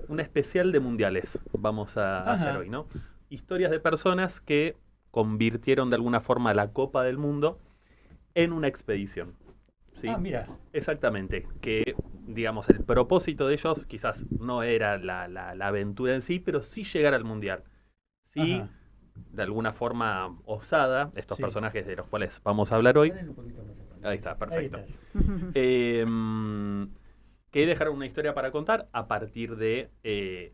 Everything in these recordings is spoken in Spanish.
un especial de mundiales vamos a hacer hoy, ¿no? Historias de personas que convirtieron de alguna forma la Copa del Mundo en una expedición. ¿Sí? Mira. Exactamente. Que, digamos, el propósito de ellos quizás no era la aventura en sí, pero sí llegar al mundial. Sí, Ajá. de alguna forma osada, estos Sí. personajes de los cuales vamos a hablar hoy. Ponele un poquito más acá. Ahí está, Ahí perfecto. estás. Eh, que dejaron una historia para contar a partir de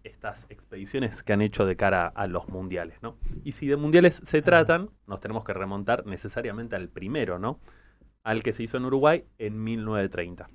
estas expediciones que han hecho de cara a los mundiales, ¿no? Y si de mundiales se tratan, nos tenemos que remontar necesariamente al primero, ¿no? Al que se hizo en Uruguay en 1930.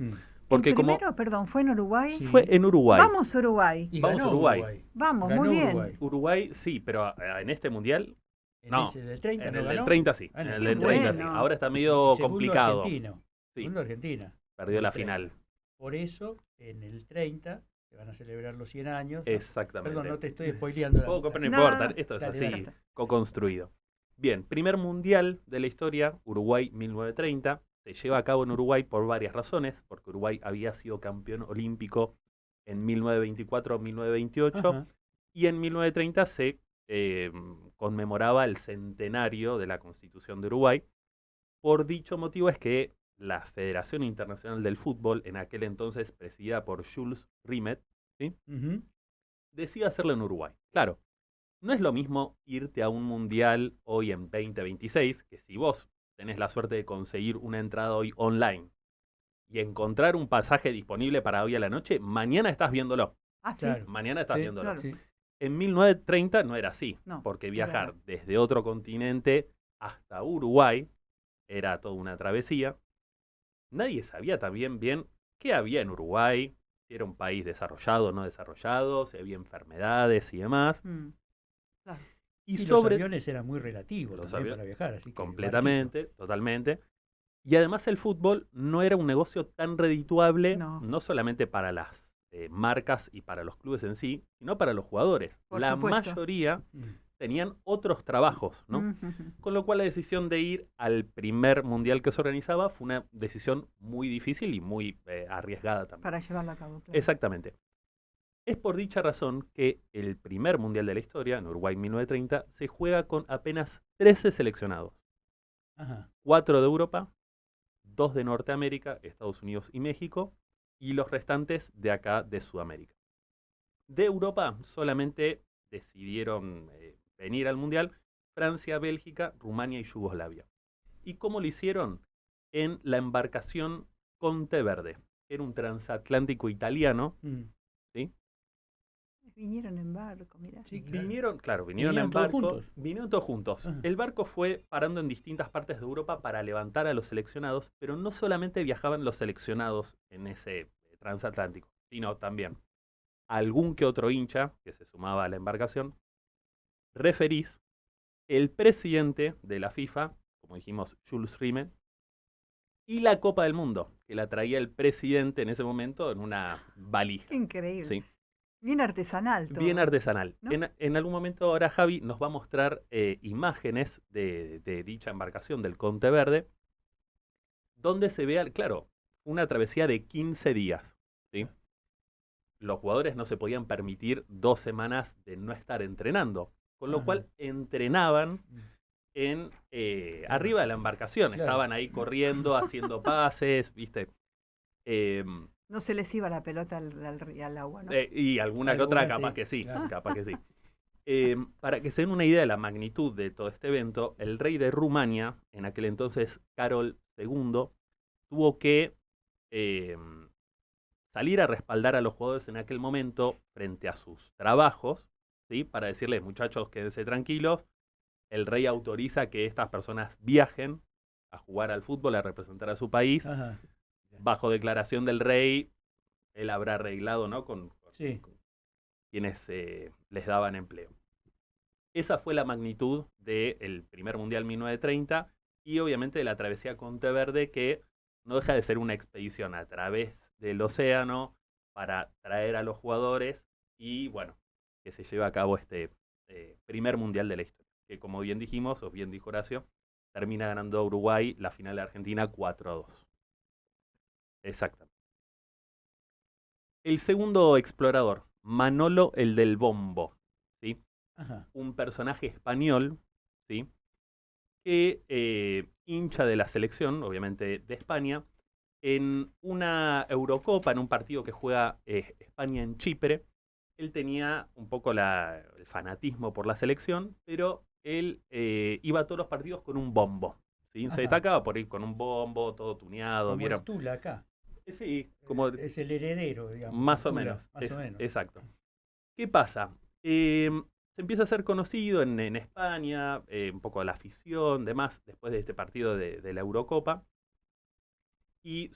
Porque el como primero, perdón, fue en Uruguay. fue en Uruguay. Vamos Uruguay. Y Vamos ganó Uruguay. Vamos, Ganó muy bien. Uruguay. Uruguay sí, pero en este mundial En no. ese del 30 En no el ganó. del 30 sí. Ah, En no, el qué del 30 sí. bueno. Ahora está medio Y segundo complicado. Argentino. Sí. Segundo Argentina. Perdió En la el 30. final. Por eso, en el 30 se van a celebrar los 100 años. Exactamente. Perdón, no te estoy spoileando. Poco, pero no No, importa. no. Esto es Dale, así, dale. co-construido. Bien, primer mundial de la historia, Uruguay 1930. Se lleva a cabo en Uruguay por varias razones, porque Uruguay había sido campeón olímpico en 1924-1928 Ajá. y en 1930 se conmemoraba el centenario de la Constitución de Uruguay. Por dicho motivo es que la Federación Internacional del Fútbol, en aquel entonces presidida por Jules Rimet, ¿sí? Ujú. decide hacerlo en Uruguay. Claro, no es lo mismo irte a un mundial hoy en 2026, que si vos tenés la suerte de conseguir una entrada hoy online y encontrar un pasaje disponible para hoy a la noche, mañana estás viéndolo. Ah, sí. Claro. Mañana estás Sí, viéndolo. claro. Sí. En 1930 no era así, No, porque no viajar era. desde otro continente hasta Uruguay era toda una travesía. Nadie sabía también bien qué había en Uruguay, si era un país desarrollado o no desarrollado, si había enfermedades y demás. Mm, claro. Y Los sobre aviones eran muy relativos Los también aviones- para viajar, así que completamente, totalmente. Y además el fútbol no era un negocio tan redituable, No. no solamente para las marcas y para los clubes en sí, sino para los jugadores. Por La supuesto. mayoría barquito. tenían otros trabajos, ¿no? Ujú. Con lo cual la decisión de ir al primer mundial que se organizaba fue una decisión muy difícil y muy arriesgada también. Para llevarlo a cabo, claro. Exactamente. Es por dicha razón que el primer mundial de la historia, en Uruguay 1930, se juega con apenas 13 seleccionados. Ajá. 4 de Europa, 2 de Norteamérica, Estados Unidos y México, y los restantes de acá de Sudamérica. De Europa solamente decidieron venir al Mundial Francia, Bélgica, Rumania y Yugoslavia. ¿Y cómo lo hicieron? En la embarcación Conte Verde. Era un transatlántico italiano, Mm. ¿sí? Vinieron en barco, mira. Sí, claro. Vinieron en todos barco. juntos. Vinieron todos juntos. Ajá. El barco fue parando en distintas partes de Europa para levantar a los seleccionados, pero no solamente viajaban los seleccionados en ese transatlántico, sino también algún que otro hincha que se sumaba a la embarcación, referís, el presidente de la FIFA, como dijimos, Jules Rimet, y la Copa del Mundo, que la traía el presidente en ese momento en una valija. Qué increíble. ¿Sí? Bien artesanal todo. Bien artesanal. ¿No? En algún momento ahora Javi nos va a mostrar imágenes de dicha embarcación del Conte Verde, donde se vea, claro, una travesía de 15 días. ¿Sí? Los jugadores no se podían permitir 2 semanas de no estar entrenando, con lo Ajá. cual entrenaban en arriba de la embarcación. Claro. Estaban ahí corriendo, haciendo pases, ¿viste? No se les iba la pelota al agua, ¿no? Y alguna que otra Alguna capaz sí, que sí, claro. capaz que sí. Para que se den una idea de la magnitud de todo este evento, el rey de Rumania, en aquel entonces Carol II, tuvo que salir a respaldar a los jugadores en aquel momento frente a sus trabajos, ¿sí? Para decirles, muchachos, quédense tranquilos, el rey autoriza que estas personas viajen a jugar al fútbol, a representar a su país. Ajá. Bajo declaración del rey, él habrá arreglado, ¿no? con Sí. quienes les daban empleo. Esa fue la magnitud del primer Mundial 1930 y obviamente de la travesía Conte Verde, que no deja de ser una expedición a través del océano para traer a los jugadores y, bueno, que se lleva a cabo este primer Mundial de la historia, que como bien dijimos, o bien dijo Horacio, termina ganando Uruguay la final de Argentina 4-2. Exactamente. El segundo explorador Manolo el del Bombo, ¿sí? Ajá. Un personaje español, ¿sí? Que hincha de la selección, obviamente de España, en una Eurocopa, en un partido que juega España en Chipre. Él tenía un poco el fanatismo por la selección, pero él iba a todos los partidos con un bombo, ¿sí? Se destacaba por ir con un bombo, todo tuneado, Como ¿vieron? el Tula acá. Sí, como Es el heredero, digamos. más el o Tula, menos. Más o menos. Exacto. ¿Qué pasa? Se empieza a ser conocido en España, un poco la afición, demás, después de este partido de la Eurocopa. Y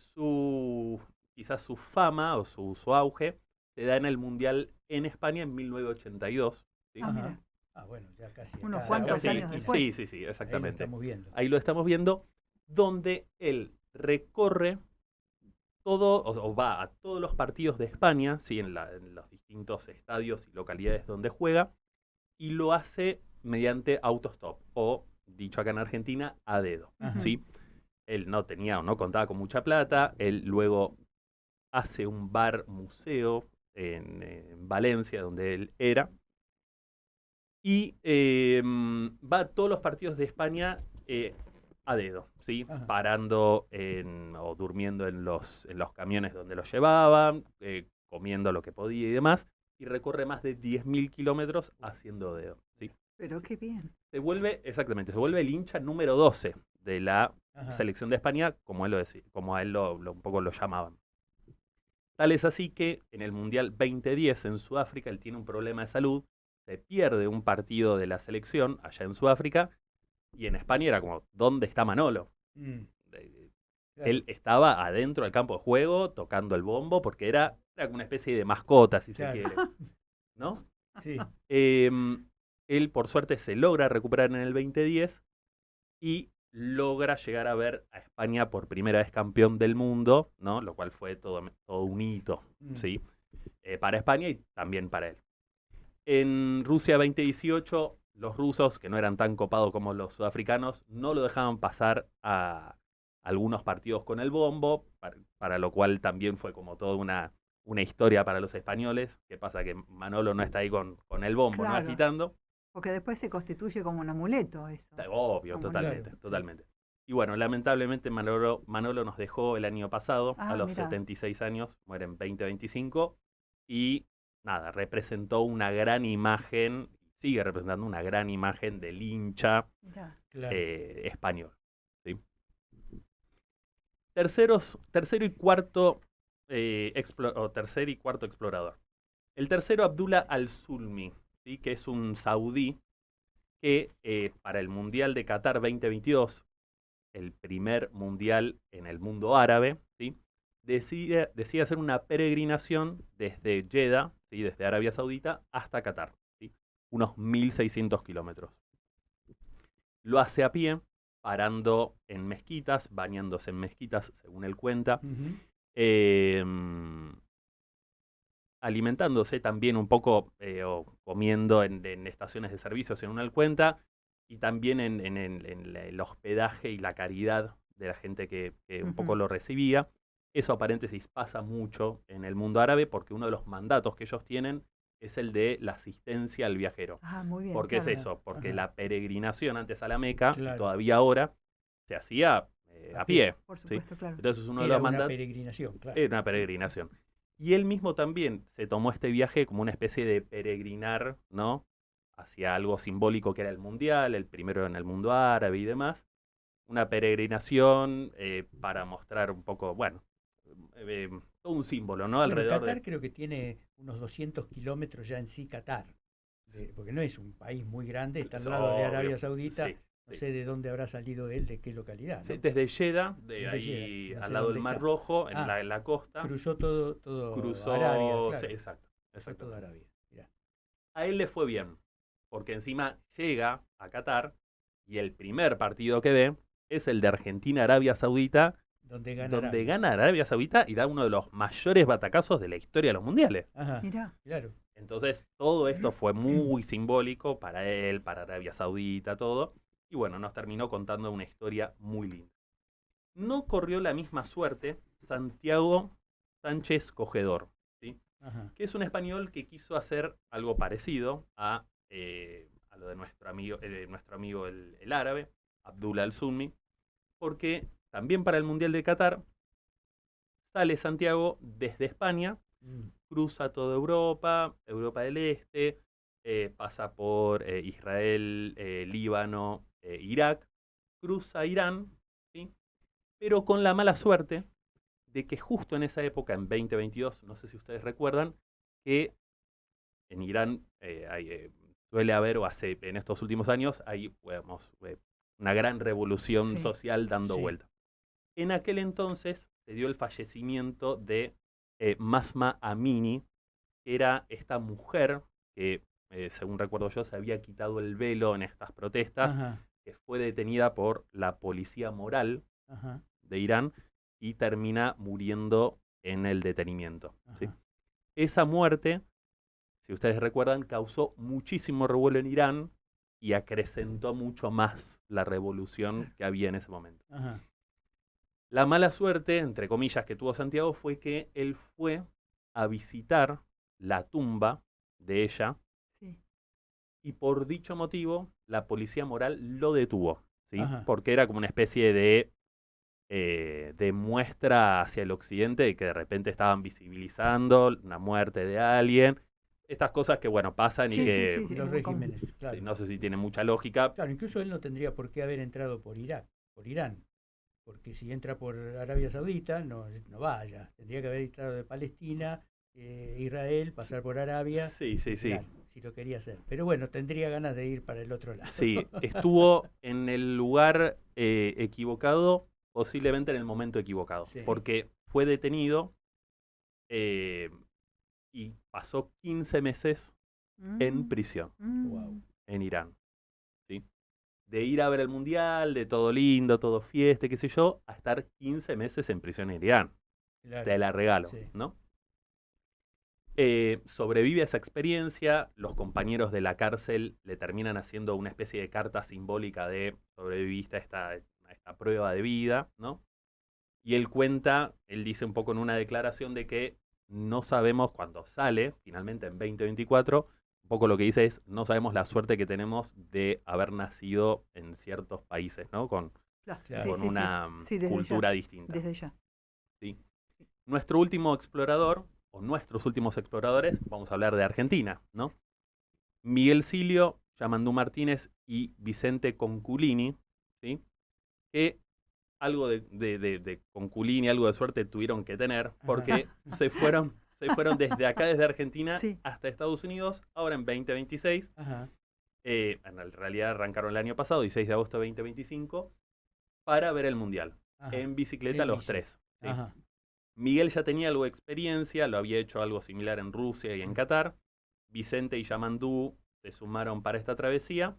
quizás su fama o su auge se da en el Mundial en España en 1982. ¿Sí? Ah, mira. Bueno, ya casi. Unos acá, cuantos casi años esquina. después. Sí, exactamente. Ahí lo estamos viendo. Ahí lo estamos viendo, donde él recorre todo, o va a todos los partidos de España, ¿sí? en los distintos estadios y localidades donde juega, y lo hace mediante autostop, o dicho acá en Argentina, a dedo. Ajá. ¿Sí? Él no tenía o no contaba con mucha plata, él luego hace un bar museo en Valencia, donde él era, y va a todos los partidos de España a dedo, ¿sí? Ajá. Parando o durmiendo en los camiones donde los llevaban, comiendo lo que podía y demás, y recorre más de 10.000 kilómetros haciendo dedo, ¿sí? Pero qué bien. Se vuelve el hincha número 12 de la Ajá. selección de España, como él lo decía, como a él un poco lo llamaban. Tal es así que en el Mundial 2010 en Sudáfrica él tiene un problema de salud, se pierde un partido de la selección allá en Sudáfrica, y en España era como, ¿dónde está Manolo? Claro. Él estaba adentro del campo de juego tocando el bombo porque era como una especie de mascota, si Claro. se quiere, ¿no? Sí. Él por suerte se logra recuperar en el 2010 y logra llegar a ver a España por primera vez campeón del mundo, ¿no? Lo cual fue todo un hito, ¿sí? Para España y también para él. En Rusia 2018, los rusos, que no eran tan copados como los sudafricanos, no lo dejaban pasar a algunos partidos con el bombo, para lo cual también fue como toda una historia para los españoles. ¿Qué pasa? Que Manolo no está ahí con el bombo, Claro. ¿no? Agitando. Porque después se constituye como un amuleto eso. Obvio, Como totalmente, claro, totalmente. Y bueno, lamentablemente Manolo nos dejó el año pasado, Ah, a los mirá. 76 años, muere en 2025, y nada, representó una gran imagen, sigue representando una gran imagen del hincha Mirá. Claro. español. ¿Sí? Tercero y cuarto tercer y cuarto explorador. El tercero, Abdullah al-Sulmi, ¿sí? Que es un saudí que para el Mundial de Qatar 2022, el primer mundial en el mundo árabe, ¿sí? decide hacer una peregrinación desde Jeddah, ¿sí? Desde Arabia Saudita hasta Qatar, ¿sí? Unos 1.600 kilómetros. Lo hace a pie, parando en mezquitas, bañándose en mezquitas, según él cuenta, alimentándose también un poco o comiendo en estaciones de servicio, según él cuenta, y también en el hospedaje y la caridad de la gente que un poco lo recibía. Eso, a paréntesis, pasa mucho en el mundo árabe porque uno de los mandatos que ellos tienen es el de la asistencia al viajero. Ah, muy bien. ¿Por qué claro. es eso? Porque Ajá. la peregrinación antes a la Meca, Claro. y todavía ahora, se hacía a pie. Por ¿sí? supuesto, claro. Entonces uno de Era los una mandatos peregrinación, claro. era una peregrinación. Y él mismo también se tomó este viaje como una especie de peregrinar, ¿no? Hacia algo simbólico que era el mundial, el primero en el mundo árabe y demás. Una peregrinación para mostrar un poco, bueno, todo un símbolo, ¿no? Bueno, Alrededor Qatar de... creo que tiene unos 200 kilómetros ya en sí Qatar, porque no es un país muy grande, está al lado de Obvio, Arabia Saudita. sí, No sí. sé de dónde habrá salido él, de qué localidad, ¿no? Sí, desde Jeddah, Desde ahí Jeddah, no sé al lado del dónde Mar está. Rojo, en Ah, la costa. Cruzó todo Cruzó, Arabia, claro. sí, exacto. Cruzó toda Arabia. Mirá. A él le fue bien, porque encima llega a Qatar y el primer partido que ve es el de Argentina-Arabia Saudita, Donde gana donde Arabia. gana Arabia Saudita y da uno de los mayores batacazos de la historia de los mundiales. Ajá, Mirá. claro. Entonces, todo esto fue muy simbólico para él, para Arabia Saudita, todo. Y bueno, nos terminó contando una historia muy linda. No corrió la misma suerte Santiago Sánchez Cogedor, ¿sí? Ajá. que es un español que quiso hacer algo parecido a lo de nuestro amigo el árabe, Abdullah al-Zulmi, porque también para el Mundial de Qatar sale Santiago desde España, cruza toda Europa, Europa del Este, pasa por Israel, Líbano, Irak, cruza Irán, ¿sí? Pero con la mala suerte de que justo en esa época, en 2022, no sé si ustedes recuerdan, que en Irán suele haber, o hace en estos últimos años, hay una gran revolución Sí. social dando Sí. vuelta. En aquel entonces se dio el fallecimiento de Masma Amini, que era esta mujer que, según recuerdo yo, se había quitado el velo en estas protestas, Ajá. que fue detenida por la policía moral Ajá. de Irán y termina muriendo en el detenimiento, ¿sí? Ajá. Esa muerte, si ustedes recuerdan, causó muchísimo revuelo en Irán y acrecentó mucho más la revolución que había en ese momento. Ajá. La mala suerte, entre comillas, que tuvo Santiago fue que él fue a visitar la tumba de ella Sí. y por dicho motivo la policía moral lo detuvo, ¿sí? Ajá. Porque era como una especie de muestra hacia el occidente de que de repente estaban visibilizando la muerte de alguien. Estas cosas que, bueno, pasan y Sí, que sí, sí. Los muy común. regímenes, claro. sí, no sé si tiene mucha lógica. Claro, incluso él no tendría por qué haber entrado por Irak, por Irán, porque si entra por Arabia Saudita, no vaya. Tendría que haber entrado de Palestina, Israel, pasar por Arabia, Sí, sí, sí. Irán, si lo quería hacer. Pero bueno, tendría ganas de ir para el otro lado. Sí, estuvo en el lugar equivocado, posiblemente en el momento equivocado, Sí. porque fue detenido y pasó 15 meses en Mm, prisión Wow. en Irán, ¿sí? De ir a ver el mundial, de todo lindo, todo fiesta, qué sé yo, a estar 15 meses en prisión en Irán. Claro. Te la regalo, Sí. ¿no? Sobrevive a esa experiencia, los compañeros de la cárcel le terminan haciendo una especie de carta simbólica de sobreviviste a esta prueba de vida, ¿no? Y él dice un poco en una declaración de que no sabemos cuándo sale, finalmente en 2024, un poco lo que dice es, no sabemos la suerte que tenemos de haber nacido en ciertos países, ¿no? Con Claro, Claro. sí, sí, una sí, desde cultura ya, distinta. desde ya. ¿Sí? Nuestro último explorador, o nuestros últimos exploradores, vamos a hablar de Argentina, ¿no? Miguel Silio, Yamandú Martínez y Vicente Conculini, ¿sí? Que algo de Conculini, algo de suerte tuvieron que tener, porque se fueron desde acá, desde Argentina, Sí. hasta Estados Unidos, ahora en 2026. Ajá. En realidad arrancaron el año pasado, 16 de agosto de 2025, para ver el Mundial. Ajá. En bicicleta En los bici. tres. ¿sí? Ajá. Miguel ya tenía algo de experiencia, lo había hecho algo similar en Rusia y en Qatar. Vicente y Yamandú se sumaron para esta travesía.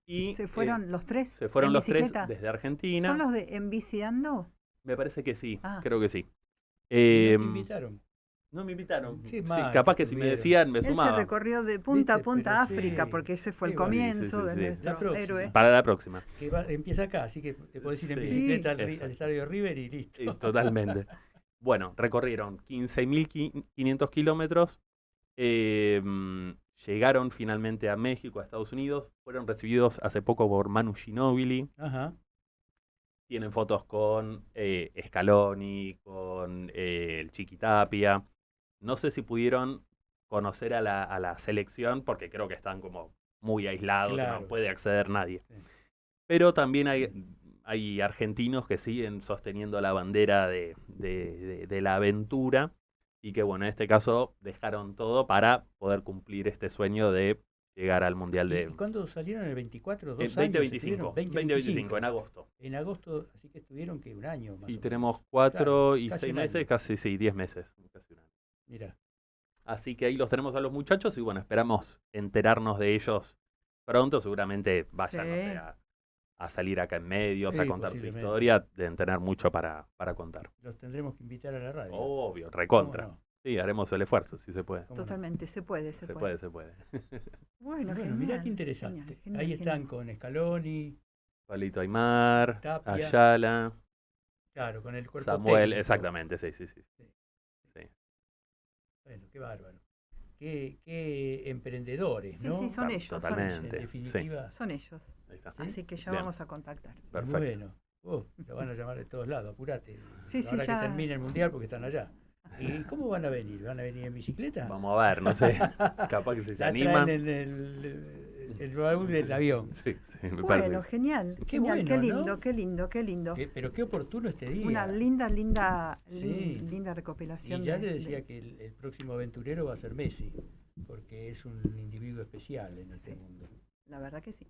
Y ¿Se fueron los tres? se fueron en los tres bicicleta? desde Argentina. ¿Son los de Enviciando? Me parece que sí, Ah. creo que sí. ¿Y no te Em, invitaron? no me invitaron. Qué Sí, mal capaz que que si me tuvieron. decían, me Él se sumaba. recorrió de punta a Viste, punta pero África, sí. porque ese fue el Qué bueno. comienzo de Sí, sí, sí. La nuestro próxima. héroe. Para la próxima. Que empieza acá, así que te podés ir en Sí. bicicleta al Exacto. estadio River y listo. Sí, totalmente. Bueno, recorrieron 15.500 kilómetros. Llegaron finalmente a México, a Estados Unidos. Fueron recibidos hace poco por Manu Ginóbili. Ajá. Tienen fotos con Scaloni, con el Chiqui Tapia. No sé si pudieron conocer a la selección porque creo que están como muy aislados, Claro. no puede acceder nadie. Sí. Pero también hay argentinos que siguen sosteniendo la bandera de la aventura y que, bueno, en este caso dejaron todo para poder cumplir este sueño de llegar al Mundial ¿Y de cuándo salieron? ¿El 24? ¿2 años? 2025, estuvieron? 2025, en agosto. En agosto, así que estuvieron que un año más. Y o tenemos menos. 4 Claro, y casi 6 un meses, año. casi sí, 10 meses. Casi un año. Mira. Así que ahí los tenemos a los muchachos y bueno, esperamos enterarnos de ellos pronto. Seguramente vayan, no sé, Sí. a salir acá en medios, a Sí, contar su posiblemente. historia, deben tener mucho para contar. Los tendremos que invitar a la radio. Obvio, ¿Cómo recontra. no? Sí, haremos el esfuerzo, si se puede. ¿Cómo no? Totalmente, se puede, se Se puede. puede, se puede. Bueno, Bueno, mirá qué interesante. genial, genial, Ahí genial. están con Scaloni, Palito Aymar, Tapia. Ayala, claro, con el cuerpo Samuel, técnico. exactamente, sí, sí, sí. Sí. Sí. Bueno, qué bárbaro. Qué emprendedores, Sí, ¿no? sí, son ellos. Totalmente. En definitiva. Son ellos. Ahí está. ¿Sí? Así que ya Bien. vamos a contactar. Perfecto. Bueno, lo van a llamar de todos lados, apurate. Sí, sí, Ahora ya. que termine el mundial porque están allá. ¿Y cómo van a venir? ¿Van a venir en bicicleta? Vamos a ver, no sé. Capaz que si se La animan. traen en el baúl del avión. Sí, sí, me Bueno, parece. genial. Qué Genial, bueno, qué ¿no? lindo, qué lindo, qué lindo. Pero qué oportuno este día. Una linda Sí. linda Y recopilación. ya le decía que el próximo aventurero va a ser Messi, porque es un individuo especial en este mundo. La verdad que sí.